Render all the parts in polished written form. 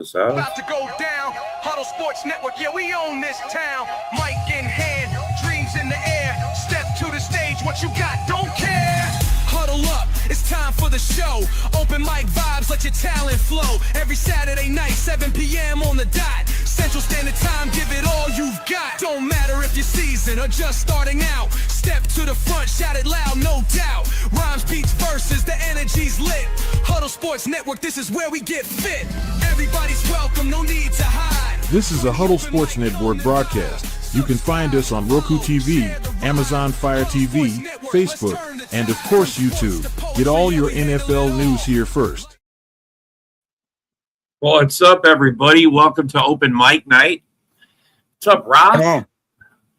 About to go down, Huddle Sports Network, yeah, we own this town. Mic in hand, dreams in the air. Step to the stage, what you got, don't care. Huddle up, it's time for the show. Open mic vibes, let your talent flow. Every Saturday night, 7 p.m. on the dot. Central Standard Time, give it all you've got. Don't matter if you're seasoned or just starting out. Step to the front, shout it loud, no doubt. Rhymes, beats, verses, the energy's lit. Huddle Sports Network, this is where we get fit. Everybody's welcome, no need to hide. This is a Huddle Sports Network broadcast. You can find us on Roku TV, Amazon Fire TV, Facebook, and of course YouTube. Get all your NFL news here first. What's up, everybody? Welcome to Open Mic Night. What's up, Rob? Hello.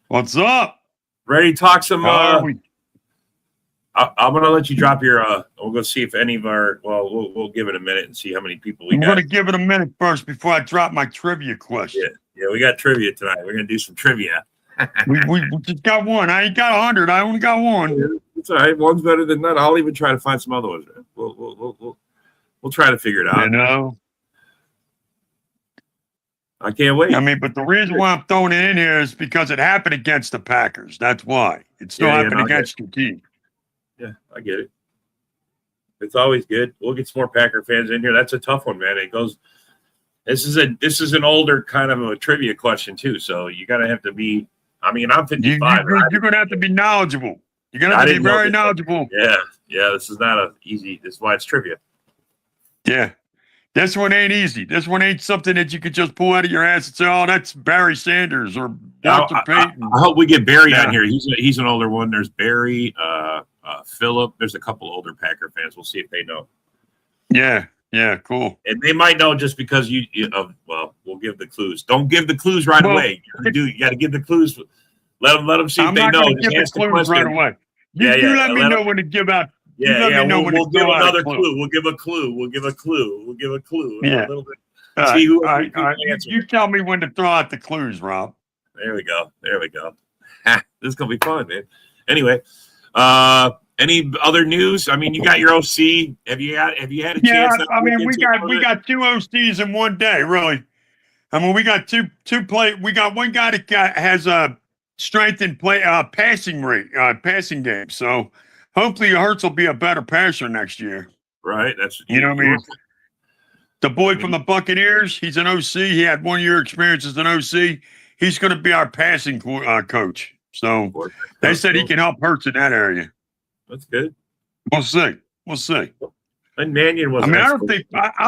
What's up? Ready to talk some? We? I'm gonna let you drop your. We'll go see if any of our. Well, we'll give it a minute and see how many people we got. I'm gonna give it a minute first before I drop my trivia question. Yeah, we got trivia tonight. We're gonna do some trivia. we just got one. I ain't got 100. I only got one. It's all right. One's better than none. I'll even try to find some other ones. We'll try to figure it out. You know. I can't wait. I mean, but the reason why I'm throwing it in here is because it happened against the Packers. That's why. It still happened against your team. Yeah, I get it. It's always good. We'll get some more Packer fans in here. That's a tough one, man. It goes. This is an older kind of a trivia question too. So you gotta have to be. I mean, I'm 55. You're gonna have to be knowledgeable. You're gonna have to be very knowledgeable. Yeah. This is not a easy. This is why it's trivia. Yeah. This one ain't easy. This one ain't something that you could just pull out of your ass and say, "Oh, that's Barry Sanders or Walter Payton." I hope we get Barry on here. He's an older one. There's Barry, Phillip. There's a couple older Packer fans. We'll see if they know. Yeah, cool. And they might know just because well, we'll give the clues. Don't give the clues right away. You got to give the clues. Let them see if they know. I'm not going to give the clues right away. You let me know when to give out. We'll give another clue. We'll give a clue. Yeah. A little bit. See who you tell me when to throw out the clues, Rob. There we go. This is gonna be fun, man. Anyway, any other news? I mean, you got your OC. Have you had a chance? Yeah, I mean, we got two OCs in one day, really. I mean, we got two play. We got one guy that has a strength in passing game. So. Hopefully, Hurts will be a better passer next year. Right. That's what I mean. The boy from the Buccaneers, he's an OC. He had 1 year experience as an OC. He's going to be our passing coach. So they said he can help Hurts in that area. That's good. We'll see. And Mannion was. I mean, I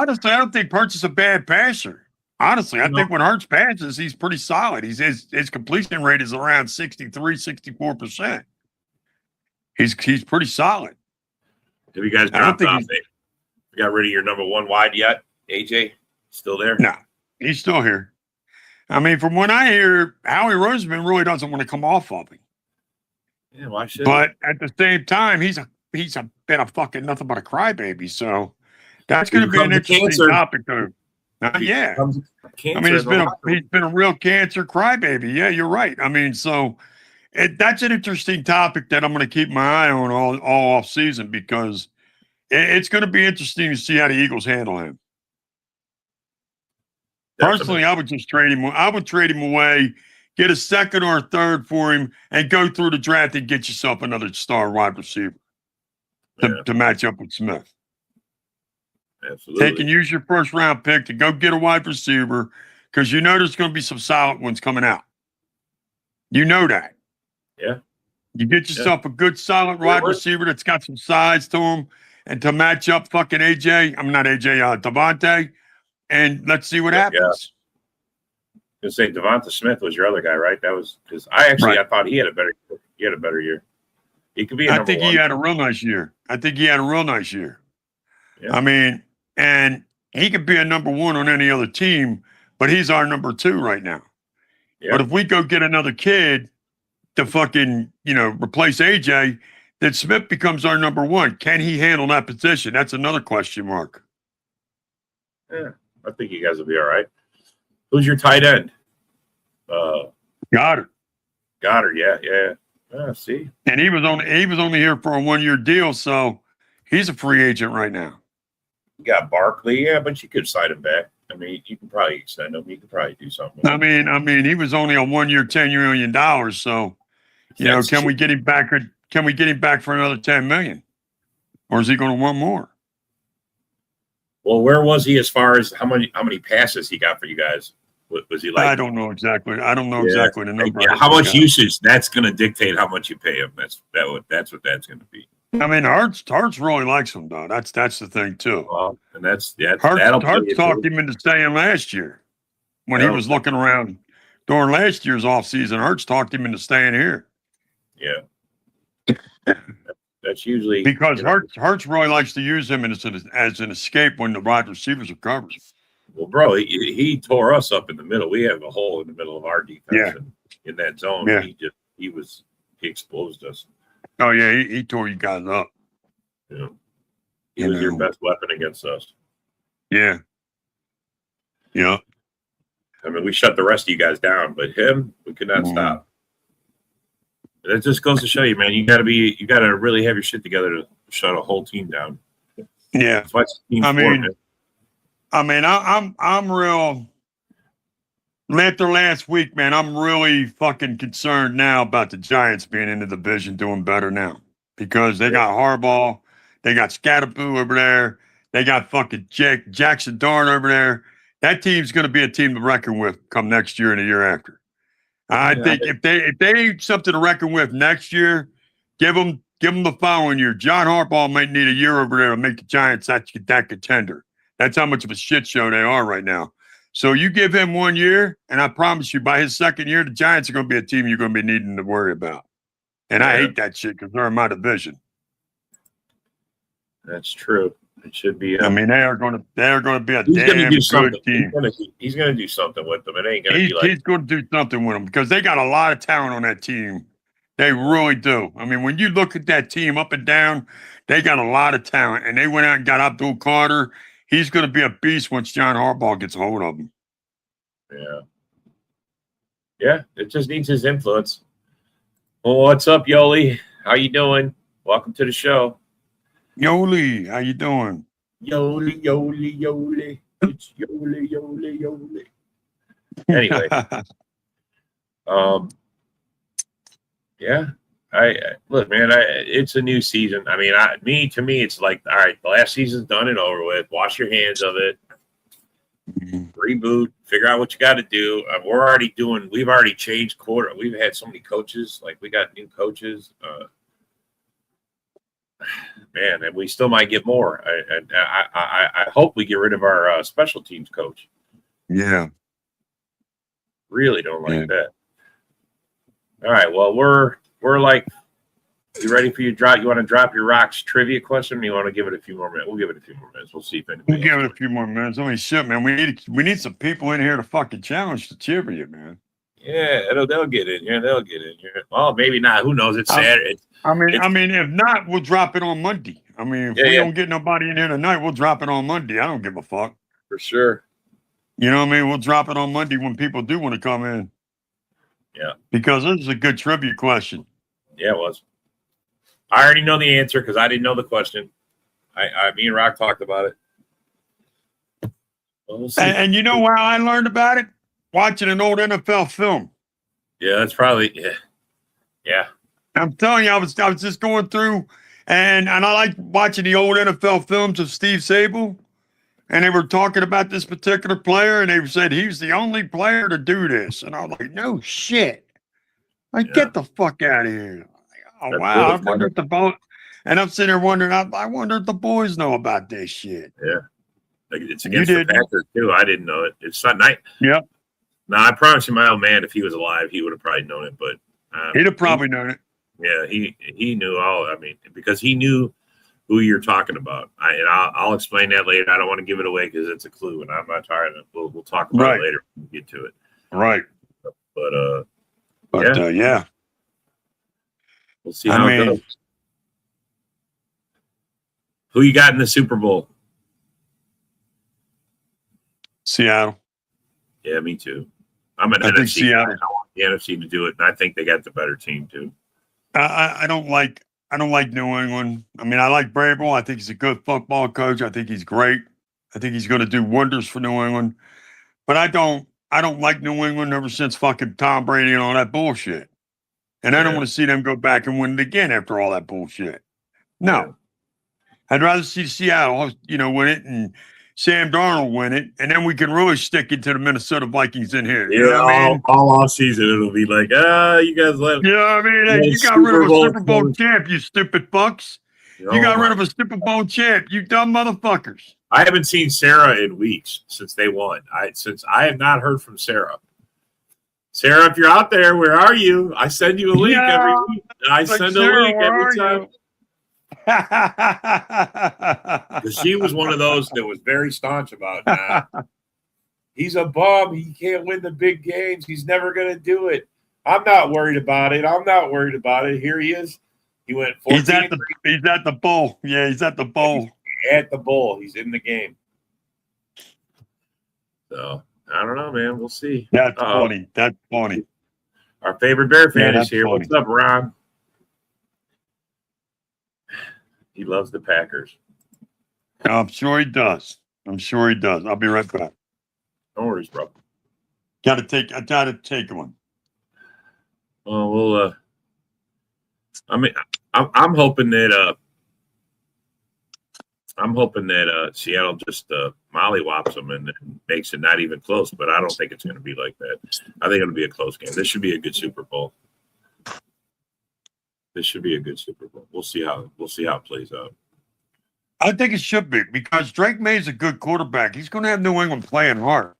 don't think Hurts is a bad passer. Honestly, I think when Hurts passes, he's pretty solid. His completion rate is around 64%. He's pretty solid. Have you guys dropped off? You got rid of your number one wide yet? AJ still there? No, he's still here. I mean, from what I hear, Howie Roseman really doesn't want to come off of him. Yeah, why should? But at the same time, he's been a fucking nothing but a crybaby. So that's going to be an interesting topic, though. Yeah, I mean, he's been a real cancer crybaby. Yeah, you're right. I mean, so. That's an interesting topic that I'm going to keep my eye on all off season because it's going to be interesting to see how the Eagles handle him. Personally, I would just trade him. I would trade him away, get a second or a third for him, and go through the draft and get yourself another star wide receiver to match up with Smith. Absolutely. Take and use your first round pick to go get a wide receiver because you know there's going to be some solid ones coming out. You know that. Yeah. You get yourself a good, solid wide receiver that's got some size to him and to match up fucking Devontae, and let's see what happens. I was going to say Devonta Smith was your other guy, right? That was because I thought he had a better year. He could be I think he had a real nice year. Yeah. I mean, and he could be a number one on any other team, but he's our number two right now. Yeah. But if we go get another kid to fucking, replace AJ, then Smith becomes our number one. Can he handle that position? That's another question mark. Yeah, I think you guys will be all right. Who's your tight end? Goddard, yeah. See. And he was only here for a 1 year deal, so he's a free agent right now. You got Barkley, yeah, but you could sign him back. I mean, you can probably extend him. You could probably do something. I mean, he was only a 1 year, $10 million. So, can we get him back? Or can we get him back for another 10 million? Or is he going to want more? Well, where was he as far as how many passes he got for you guys? Was he like? I don't know exactly. I don't know exactly the number. Yeah, how much usage? That's going to dictate how much you pay him. That's what that's going to be. I mean, Hart's really likes him though. That's the thing too. Well, and that's Hart's talked him into staying last year when he was looking around during last year's offseason. Hart's talked him into staying here. Yeah, that's usually because Hart's really likes to use him as an escape when the wide receivers are covered. Well, bro, he tore us up in the middle. We have a hole in the middle of our defense in that zone. Yeah. He exposed us. Oh yeah, he tore you guys up. Yeah. He was your best weapon against us. Yeah. Yeah. I mean, we shut the rest of you guys down, but him, we could not stop. And it just goes to show you, man, you gotta really have your shit together to shut a whole team down. Yeah. That's why it's team sport, I'm real. After last week, man, I'm really fucking concerned now about the Giants being in the division doing better now because they got Harbaugh, they got Scatterboo over there, they got fucking Jackson Darn over there. That team's going to be a team to reckon with come next year and the year after. I think if they ain't something to reckon with next year, give them the following year. John Harbaugh might need a year over there to make the Giants that contender. That's how much of a shit show they are right now. So you give him 1 year, and I promise you, by his second year, the Giants are going to be a team you're going to be needing to worry about. And I hate that shit because they're in my division. That's true. It should be. I mean, they are going to be a damn good team. He's going to do something with them. It ain't going to be like he's going to do something with them because they got a lot of talent on that team. They really do. I mean, when you look at that team up and down, they got a lot of talent, and they went out and got Abdul Carter. He's going to be a beast once John Harbaugh gets a hold of him. Yeah. Yeah, it just needs his influence. Well, what's up, Yoli? How you doing? Welcome to the show. Yoli, how you doing? Yoli, Yoli, Yoli. It's Yoli, Yoli, Yoli. Anyway. Yeah. I look, man. It's a new season. I mean, to me, it's like, all right, the last season's done and over with. Wash your hands of it. Reboot. Figure out what you got to do. We've already changed quarter. We've had so many coaches. Like we got new coaches. Man, and we still might get more. I hope we get rid of our special teams coach. Yeah. Really don't like that. All right. Well, we're like, you ready for you drop? You want to drop your rocks trivia question? Or you want to give it a few more minutes? We'll give it a few more minutes. We'll see if anybody. We'll give it a few more minutes. I mean, shit, man. We need some people in here to fucking challenge the trivia, man. Yeah, they'll get in here. They'll get in here. Well, maybe not. Who knows? It's Saturday. I mean, if not, we'll drop it on Monday. I mean, if we don't get nobody in here tonight, we'll drop it on Monday. I don't give a fuck. For sure. You know what I mean? We'll drop it on Monday when people do want to come in. Yeah. Because this is a good trivia question. Yeah, it was. I already know the answer because I didn't know the question. Me and Rock talked about it. Well, we'll see. And you know how I learned about it? Watching an old NFL film. Yeah, that's probably yeah. I'm telling you, I was just going through, and I like watching the old NFL films of Steve Sable, and they were talking about this particular player, and they said he's the only player to do this, and I was like, no shit, get the fuck out of here. Oh that's wow, I wonder if the boat, and I'm sitting there wondering, I wonder if the boys know about this shit. Yeah, like it's against the Packers too. I didn't know it. It's not night. Yeah. No, I promise you, my old man, if he was alive, he would have probably known it. But he'd have probably known it. Yeah, he knew all. I mean, because he knew who you're talking about. I'll explain that later. I don't want to give it away because it's a clue, and I'm not trying to. We'll talk about it later when we get to it. Right. But yeah. We'll see how it goes. Who you got in the Super Bowl? Seattle. Yeah, me too. I'm an NFC. I want the NFC to do it, and I think they got the better team too. I don't like New England. I mean, I like Vrabel. I think he's a good football coach. I think he's great. I think he's going to do wonders for New England. But I don't like New England ever since fucking Tom Brady and all that bullshit. And I don't want to see them go back and win it again after all that bullshit. No. Yeah. I'd rather see Seattle, win it and Sam Darnold win it, and then we can really stick it to the Minnesota Vikings in here. You know what I mean? All off season, it'll be like, you guys let. You know what I mean? You got rid of a Super Bowl champ, you stupid fucks. You got rid of a Super Bowl champ, you dumb motherfuckers. I haven't seen Sarah in weeks since they won. I have not heard from Sarah. Sarah, if you're out there, where are you? I send you a link every week. I send a link every time. Because she was one of those that was very staunch about that. He's a bum. He can't win the big games. He's never going to do it. I'm not worried about it. Here he is. He went 14. He's at the bowl. Yeah, he's at the bowl. At the bowl. He's in the game. So, I don't know, man. We'll see. That's funny. That's funny. Our favorite Bear fan is here. Funny. What's up, Ron? He loves the Packers. I'm sure he does. I'll be right back. No worries, bro. I gotta take one. Well, I'm hoping that Seattle just mollywops them and makes it not even close. But I don't think it's going to be like that. I think it'll be a close game. This should be a good Super Bowl. We'll see how it plays out. I think it should be because Drake May's a good quarterback. He's going to have New England playing hard.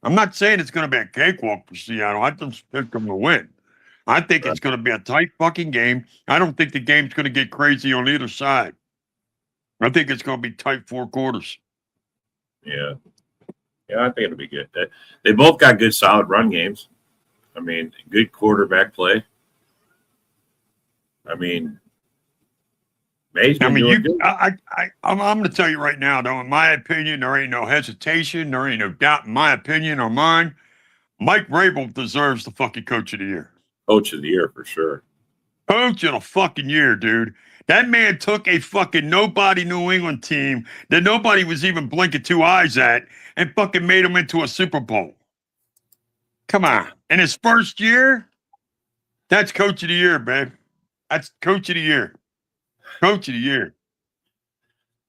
I'm not saying it's going to be a cakewalk for Seattle. I just pick them to win. I think it's going to be a tight fucking game. I don't think the game's going to get crazy on either side. I think it's going to be tight 4 quarters. Yeah, I think it'll be good. They both got good, solid run games. I mean, good quarterback play. I'm going to tell you right now, though, in my opinion, there ain't no hesitation. There ain't no doubt in my opinion or mine. Mike Vrabel deserves the fucking Coach of the Year. Coach of the Year, for sure. Coach of the fucking year, dude. That man took a fucking nobody New England team that nobody was even blinking 2 eyes at and fucking made them into a Super Bowl. Come on. In his first year, that's Coach of the Year, babe. That's Coach of the Year. Coach of the Year.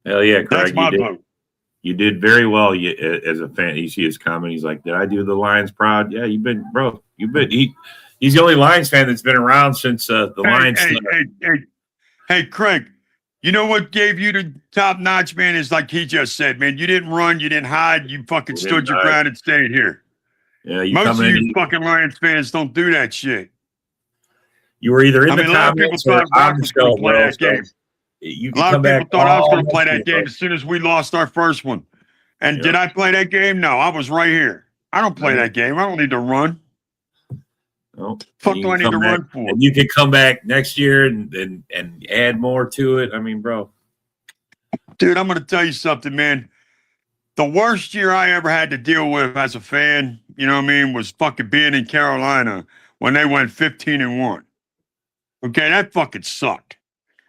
Hell yeah, Craig. That's my vote. You did very well as a fan. You see his comment. He's like, did I do the Lions proud? Yeah, you've been. He's the only Lions fan that's been around since the Lions. Hey, Craig, you know what gave you the top notch, man, is like he just said, man, you didn't run, you didn't hide, you fucking stood your ground and stayed here. Yeah, most of you fucking Lions fans don't do that shit. You were either in the comments or on the show. A lot of people thought I was going to play that game as soon as we lost our first one. And did I play that game? No, I was right here. I don't play that game. I don't need to run. Well, fuck do I need to run for? And you can come back next year and add more to it. I mean, bro. Dude, I'm going to tell you something, man. The worst year I ever had to deal with as a fan, you know what I mean, was fucking being in Carolina when they went 15-1. Okay, that fucking sucked.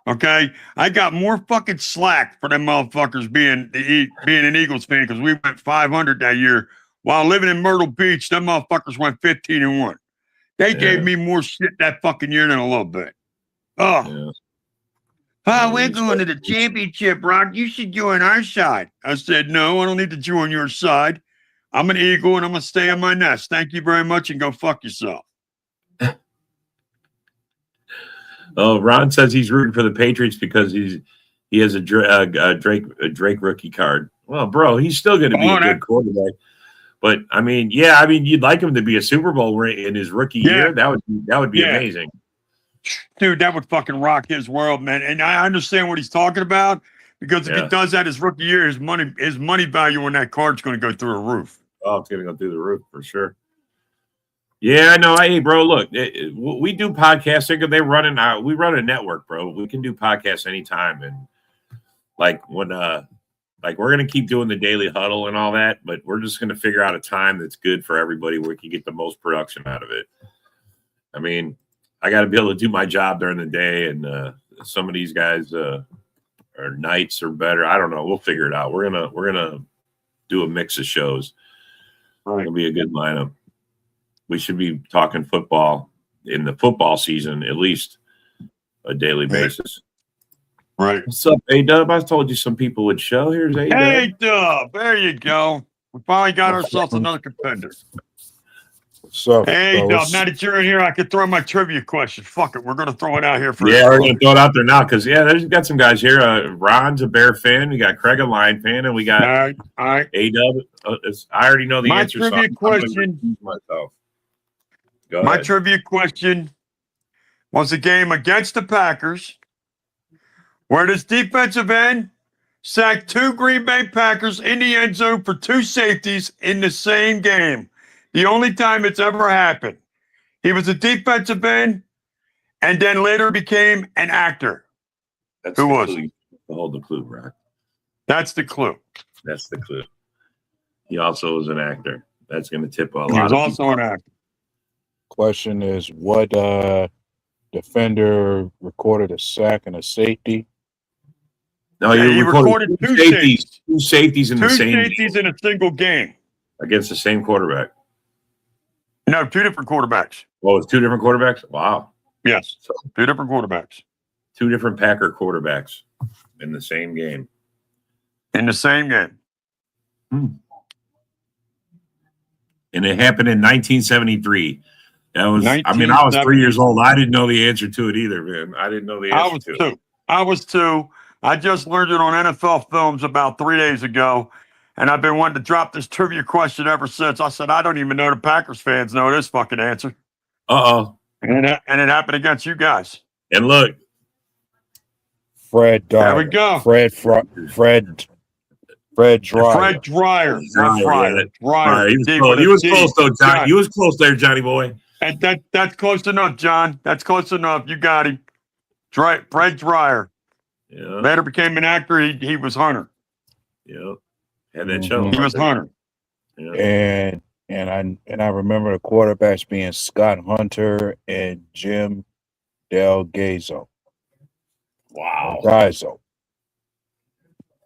Okay, I got more fucking slack for them motherfuckers being an Eagles fan because we went 500 that year. While living in Myrtle Beach, them motherfuckers went 15-1. They gave me more shit that fucking year than a little bit. Oh, we're going to the championship, Rock. You should join our side. I said, no, I don't need to join your side. I'm an Eagle and I'm going to stay on my nest. Thank you very much and go fuck yourself. Oh, Ron says he's rooting for the Patriots because he has a Drake rookie card. Well, bro, he's still going to be a good quarterback. But you'd like him to be a Super Bowl in his rookie year. That would be amazing. Dude, that would fucking rock his world, man. And I understand what he's talking about because if he does that his rookie year, his money value on that card's going to go through a roof. Oh, it's going to go through the roof for sure. Yeah, no, hey, bro, look, we do podcasting. We run a network, bro. We can do podcasts anytime. And like when, we're going to keep doing the daily huddle and all that, but we're just going to figure out a time that's good for everybody where we can get the most production out of it. I mean, I got to be able to do my job during the day, and some of these guys are nights or better. I don't know. We'll figure it out. We're gonna do a mix of shows. Right. It'll be a good lineup. We should be talking football in the football season, at least a daily basis. Right. What's up, A-Dub? I told you some people would show. Here's A-Dub. Hey, Dub. There you go. We finally got ourselves another contender. So, Hey, Dub. Now that you're in here, I could throw my trivia question. Fuck it. We're going to throw it out here for we're going to throw it out there now because, there's got some guys here. Ron's a Bear fan. We got Craig a Lion fan, and we got all right. A-Dub. I already know the my answer. Trivia question. My trivia question was a game against the Packers where this defensive end sacked 2 Green Bay Packers in the end zone for 2 safeties in the same game. The only time it's ever happened. He was a defensive end and then later became an actor. Who was he? Hold the clue, Brock. That's the clue. That's the clue. He also was an actor. That's going to tip a lot. He was also an actor. question is, what defender recorded a sack and a safety? No, he recorded 2 safeties. 2 safeties in the same game. 2 safeties in a single game. Against the same quarterback. No, 2 different quarterbacks. Oh, it's 2 different quarterbacks? Wow. Yes. 2 different quarterbacks. 2 different Packer quarterbacks in the same game. In the same game. And it happened in 1973. That was, I was 3 years old. I didn't know the answer to it either, man. I didn't know the answer to it. I was 2. I just learned it on NFL Films about 3 days ago, and I've been wanting to drop this trivia question ever since. I said, I don't even know the Packers fans know this fucking answer. Uh-oh. And it happened against you guys. And look. Fred Dyer. There we go. Fred Dryer. Fred Dryer. Dryer. He was close, though, Johnny. He was close there, Johnny boy. And that's close enough, John. That's close enough. You got him. Fred Dryer. Yeah. Later became an actor. He was Hunter. Yeah. And then show. He was Hunter. Yeah. And I remember the quarterbacks being Scott Hunter and Jim Delgado. Wow. Gaizo.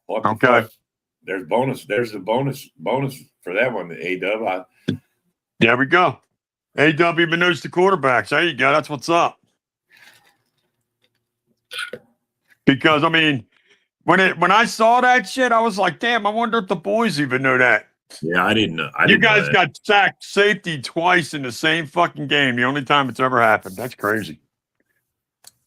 Okay. There's bonus. There's a bonus for that one. A-Dub. There we go. A-Dub even knows the quarterbacks. There you go. That's what's up. Because I mean, when I saw that shit, I was like, damn, I wonder if the boys even know that. Yeah, I didn't know. You guys got sacked safety twice in the same fucking game. The only time it's ever happened. That's crazy.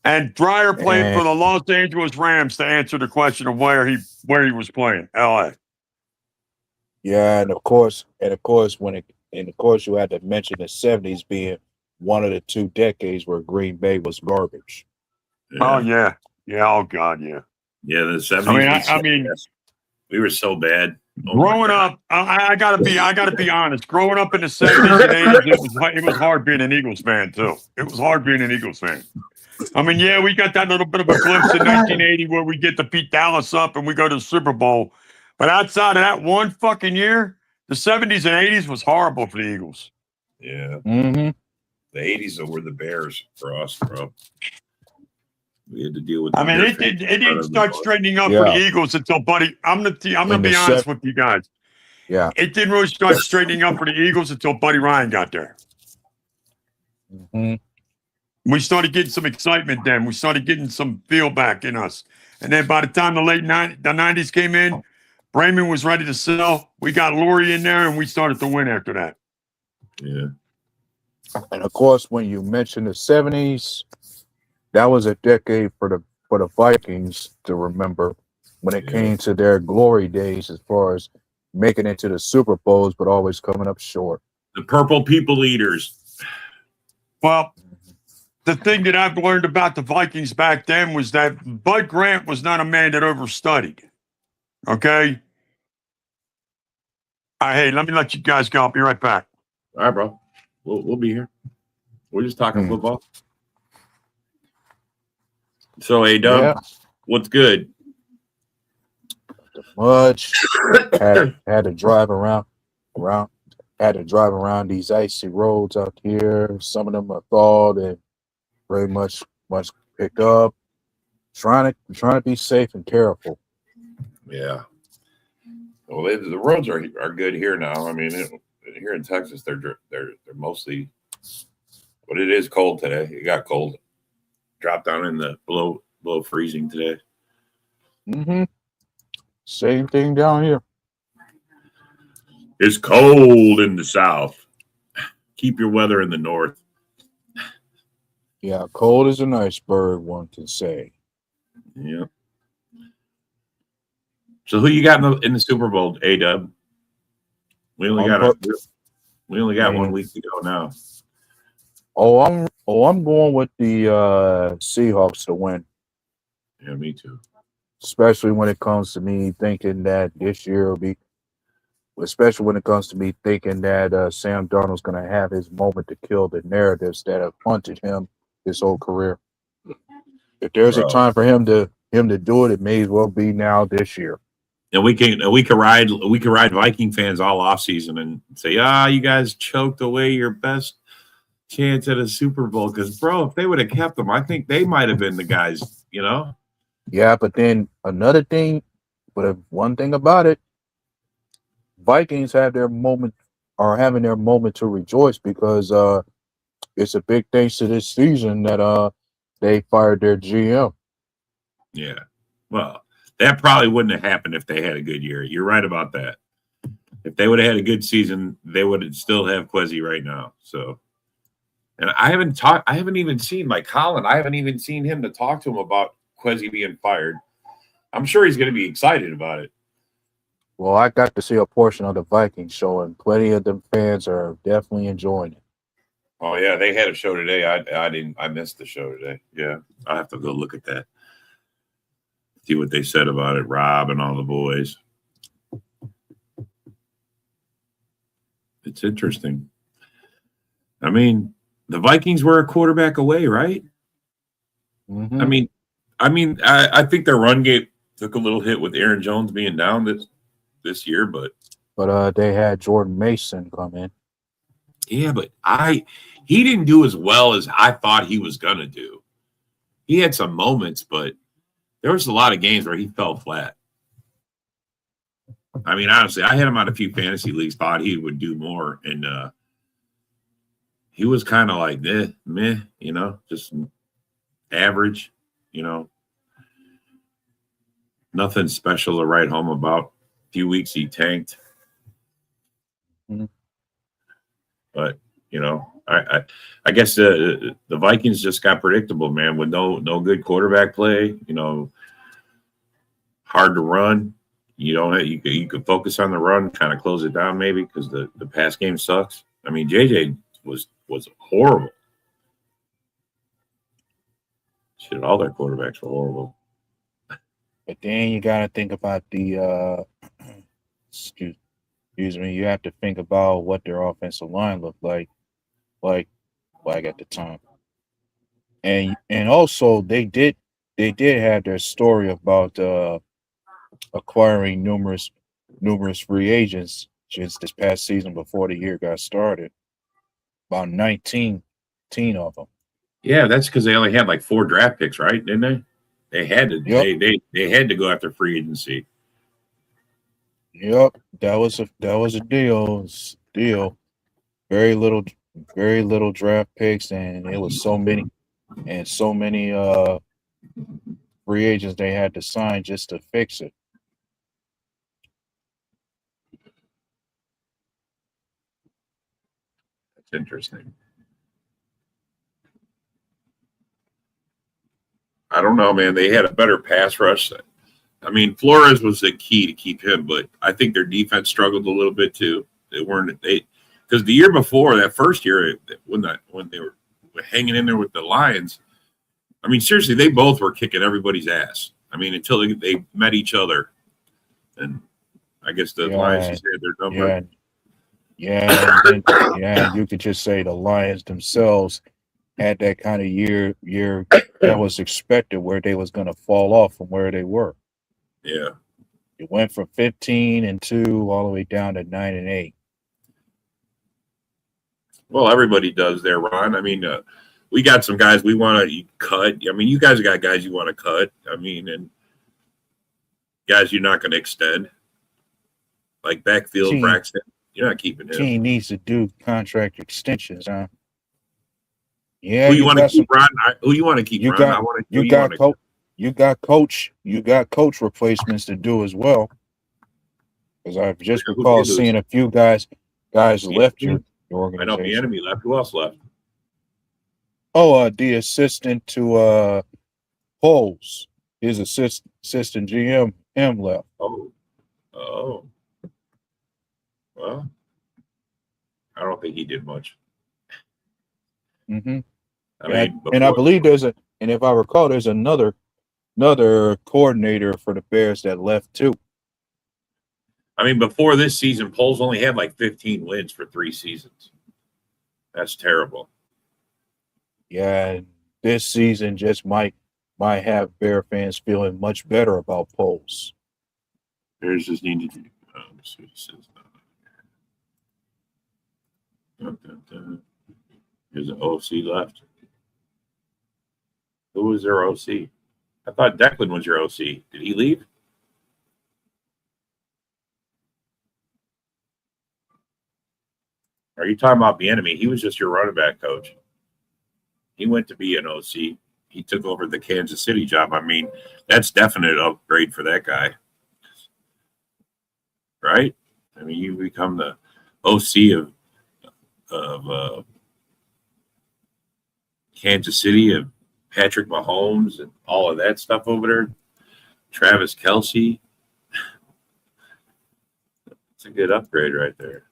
And Dryer played for the Los Angeles Rams to answer the question of where he was playing. LA. Yeah, and of course, you had to mention the 70s being one of the 2 decades where Green Bay was garbage. Yeah. Oh yeah. Yeah, oh god, yeah. Yeah, the 70s. I mean we were so bad. Growing up, I gotta be honest. Growing up in the 70s and 80s, it was hard being an Eagles fan too. It was hard being an Eagles fan. I mean, yeah, we got that little bit of a glimpse in 1980 where we get to beat Dallas up and we go to the Super Bowl. But outside of that one fucking year, the 70s and 80s was horrible for the Eagles. Yeah. Mm-hmm. The 80s were the Bears for us, bro. We had to deal with. It didn't start straightening up for the Eagles until Buddy. I'm gonna be honest with you guys. Yeah, it didn't really start straightening up for the Eagles until Buddy Ryan got there. Mm-hmm. We started getting some excitement then. We started getting some feel back in us, and then by the time the 90s came in, Brayman was ready to sell. We got Laurie in there, and we started to win after that. Yeah. And of course, when you mention the 70s. That was a decade for the Vikings to remember when it came to their glory days as far as making it to the Super Bowls, but always coming up short. The Purple People Eaters. Well, the thing that I've learned about the Vikings back then was that Bud Grant was not a man that overstudied. Okay? Hey, let me let you guys go. I'll be right back. All right, bro. We'll be here. We're just talking football. So, A-Dub, what's good? Much. had to drive around. Had to drive around these icy roads out here. Some of them are thawed and very much picked up. Trying to be safe and careful. Yeah. Well, the roads are good here now. I mean, here in Texas, they're mostly, but it is cold today. It got cold, dropped down in the below freezing today. Mm-hmm. Same thing down here. It's cold in the south. Keep your weather in the north. Yeah, cold as an iceberg, one can say. Yeah. So who you got in the Super Bowl, A-Dub? We only got 1 week to go now. I'm going with the Seahawks to win. Yeah, me too. Especially when it comes to me thinking that this year will be, especially when it comes to me thinking that Sam Darnold's going to have his moment to kill the narratives that have haunted him his whole career. If there's a time for him to do it, it may as well be now this year. And we can ride Viking fans all off season and say, you guys choked away your best chance at a Super Bowl. Because, bro, if they would have kept them, I think they might have been the guys, you know? Yeah, but then another thing, one thing about it, Vikings have their moment, are having their moment to rejoice because it's a big thanks to this season that they fired their GM. Yeah. Well, that probably wouldn't have happened if they had a good year. You're right about that. If they would have had a good season, they would still have Quezzy right now. So, and I haven't even seen Colin. I haven't even seen him to talk to him about Quezzy being fired. I'm sure he's going to be excited about it. Well, I got to see a portion of the Vikings show, and plenty of them fans are definitely enjoying it. Oh yeah, they had a show today. I missed the show today. Yeah, I have to go look at that. See what they said about it, Rob and all the boys. It's interesting. I mean, the Vikings were a quarterback away, right? Mm-hmm. I mean, I think their run game took a little hit with Aaron Jones being down this year, but they had Jordan Mason come in. Yeah, but he didn't do as well as I thought he was gonna do. He had some moments, but there was a lot of games where he fell flat. I mean, honestly, I had him on a few fantasy leagues, thought he would do more, and he was kind of like meh, you know, just average, you know, nothing special to write home about. A few weeks he tanked, but you know, I guess the Vikings just got predictable, man, with no good quarterback play. You know, hard to run. You could focus on the run, kind of close it down maybe because the pass game sucks. I mean, JJ was horrible. Shit, all their quarterbacks were horrible. But then you got to think about the excuse me. You have to think about what their offensive line looked like at the time, and also they did have their story about acquiring numerous free agents just this past season before the year got started. About 19 of them. Yeah, that's because they only had like 4 draft picks, right? Didn't they? They had to. Yep. They had to go after free agency. Yep, that was a deal. Very little draft picks, and it was so many free agents they had to sign just to fix it. That's interesting. I don't know, man. They had a better pass rush. I mean, Flores was the key to keep him, but I think their defense struggled a little bit too. Because the year before, that first year when they were hanging in there with the Lions, I mean, seriously, they both were kicking everybody's ass. I mean, until they met each other, and I guess the Lions just had their number. Yeah, you could just say the Lions themselves had that kind of year that was expected, where they was going to fall off from where they were. Yeah, it went from 15-2 all the way down to 9-8. Well, everybody does there, Ron. I mean, we got some guys we want to cut. I mean, you guys got guys you want to cut. I mean, and guys you're not going to extend. Like backfield Braxton. You're not keeping him. Team needs to do contract extensions, huh? Yeah, Who you want to keep, Ron? Who you want to keep, Ron? You got coach replacements to do as well. Because I've just recall seeing a few guys left your organization. I know the enemy left. Who else left? Oh, the assistant to Poles, his assistant GM left. Oh. Well, I don't think he did much. Mm-hmm. I believe and if I recall, there's another coordinator for the Bears that left too. I mean, before this season, Poles only had like 15 wins for 3 seasons. That's terrible. Yeah, this season just might have Bear fans feeling much better about Poles. Bears just need to do. Let's see what it says. There's an OC left. Who was their OC? I thought Declan was your OC. Did he leave? Are you talking about the enemy? He was just your running back coach. He went to be an OC. He took over the Kansas City job. I mean, that's definite upgrade for that guy. Right? I mean, you become the OC of Kansas City, of Patrick Mahomes and all of that stuff over there. Travis Kelce. It's a good upgrade right there.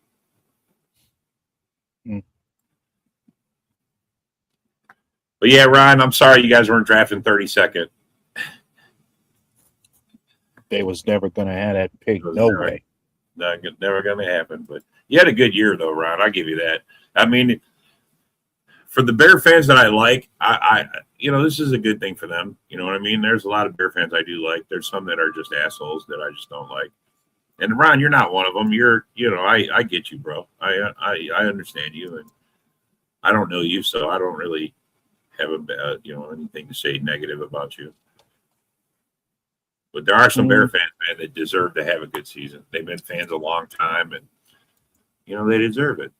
But yeah, Ryan, I'm sorry you guys weren't drafting 32nd. They was never going to have that pick. No way. Never going to happen. But you had a good year, though, Ryan. I'll give you that. I mean, for the Bear fans that I like, I this is a good thing for them. You know what I mean? There's a lot of Bear fans I do like. There's some that are just assholes that I just don't like. And Ron, you're not one of them. I get you, bro. I understand you, and I don't know you, so I don't really have anything to say negative about you. But there are some Bear fans, man, that deserve to have a good season. They've been fans a long time, and they deserve it.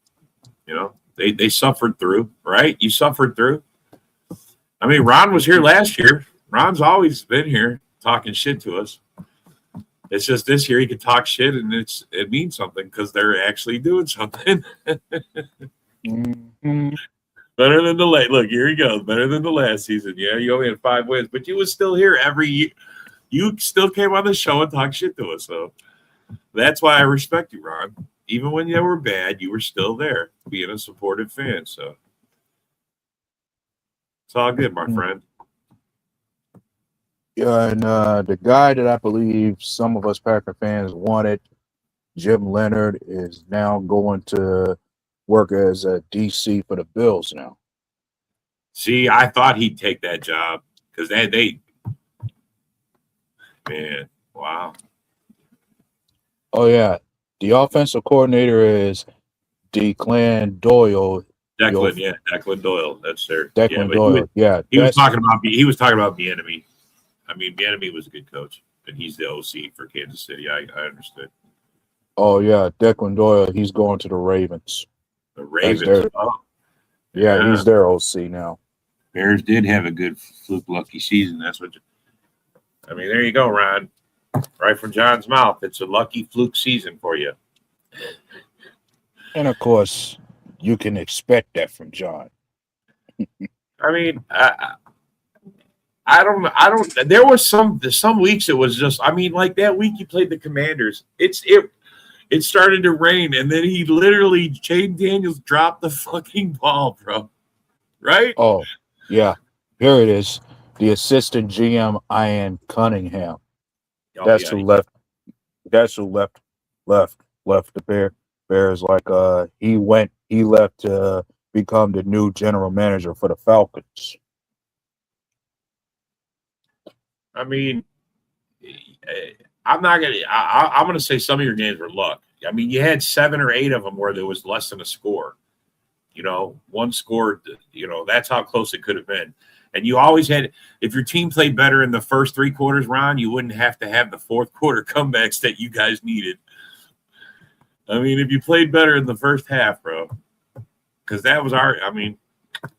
They suffered through, right? You suffered through. I mean, Ron was here last year. Ron's always been here talking shit to us. It's just this year he could talk shit, and it means something because they're actually doing something. Better than the late. Look, here he goes. Better than the last season. Yeah, you only had 5 wins, but you was still here every year. You still came on the show and talked shit to us. So that's why I respect you, Ron. Even when you were bad, you were still there, being a supportive fan. So it's all good, my friend. Yeah, and the guy that I believe some of us Packer fans wanted, Jim Leonard, is now going to work as a DC for the Bills now. See, I thought he'd take that job because man, wow. Oh, yeah. The offensive coordinator is Declan Doyle. Declan Doyle. That's their Declan Doyle. He was talking about the enemy. I mean, the enemy was a good coach, and he's the OC for Kansas City. I understood. Oh yeah, Declan Doyle. He's going to the Ravens. The Ravens. Yeah, he's their OC now. Bears did have a good fluke lucky season. That's what. I mean, there you go, Ron. Right from John's mouth. It's a lucky fluke season for you. And of course, you can expect that from John. I mean, I don't. There was some weeks it was just. I mean, like that week you played the Commanders. It started to rain, and then he literally Jane Daniels dropped the fucking ball, bro. Right? Oh, yeah. Here it is. The assistant GM, Ian Cunningham. That's who left. That's who left the Bears. Like he left to become the new general manager for the Falcons. I mean, I'm gonna say some of your games were luck. I mean, you had 7 or 8 of them where there was less than a score. One score. That's how close it could have been. And you always had, if your team played better in the first 3 quarters, Ron, you wouldn't have to have the fourth quarter comebacks that you guys needed. I mean, if you played better in the first half, bro, because that was our. I mean,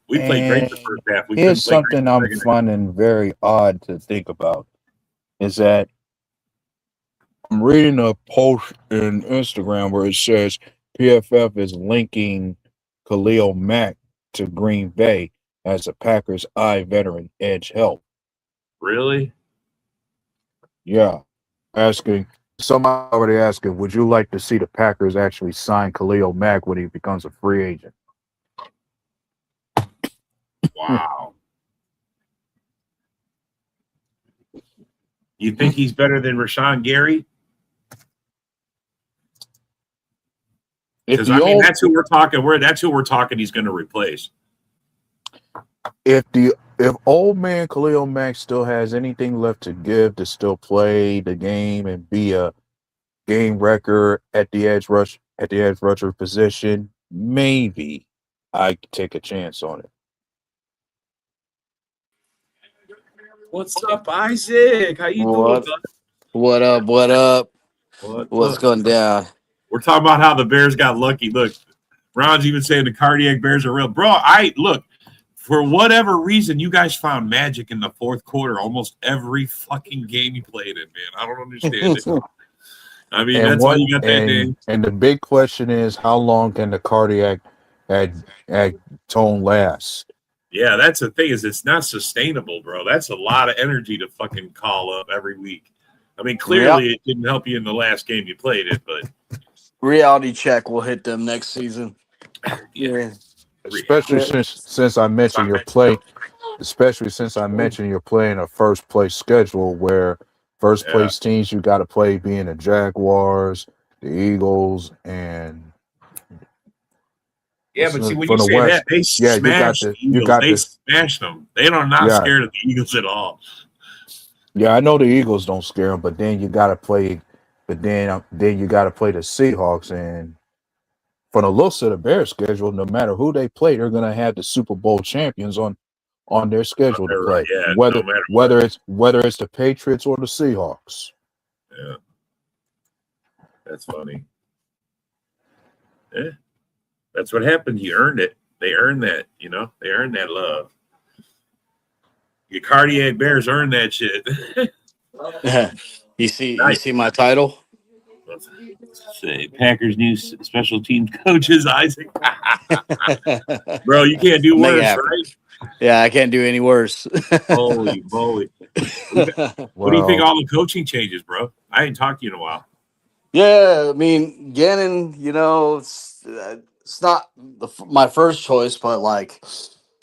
we played great the first half. We Here's couldn't play great something the I'm second half. finding very odd to think about is that I'm reading a post in Instagram where it says PFF is linking Khalil Mack to Green Bay as a Packers eye veteran edge help. Really? Yeah. Asking somebody already asking, would you like to see the Packers actually sign Khalil Mack when he becomes a free agent? Wow. You think he's better than Rashawn Gary? Because I mean, that's who we're talking. That's who we're talking. He's going to replace. If old man Khalil Mack still has anything left to give to still play the game and be a game wrecker at the edge rusher position, maybe I could take a chance on it. What's up, Isaac? How you doing? What up? What up? What's up? going down? We're talking about how the Bears got lucky. Look, Ron's even saying the cardiac Bears are real. Bro, look, for whatever reason, you guys found magic in the fourth quarter almost every fucking game you played in, man. I don't understand it. I mean, that's why you got that name. And the big question is, how long can the cardiac tone last? Yeah, that's the thing, is it's not sustainable, bro. That's a lot of energy to fucking call up every week. I mean, clearly it didn't help you in the last game you played it, but reality check will hit them next season. Yeah. Especially since I mentioned your play, especially since I mentioned you're playing a first place schedule where first place teams you got to play being the Jaguars, the Eagles, and but see, when you say West, that, they smashed the Eagles. They smashed them. They are not scared of the Eagles at all. Yeah, I know the Eagles don't scare them, but then you got to play. But then you got to play the Seahawks, and from the looks of the Bears schedule, no matter who they play, they're going to have the Super Bowl champions on their schedule to play. Yeah, whether it's the Patriots or the Seahawks. Yeah, that's funny. Yeah, that's what happened. You earned it. They earned that. You know, they earned that love. Your cardiac Bears earned that shit. You see my title? Say Packers new special teams coaches, Isaac. Bro, you can't do worse, right? Yeah, I can't do any worse. Holy moly. What do you think all the coaching changes, bro? I ain't talked to you in a while. Yeah, I mean, Gannon, you know, it's not my first choice, but like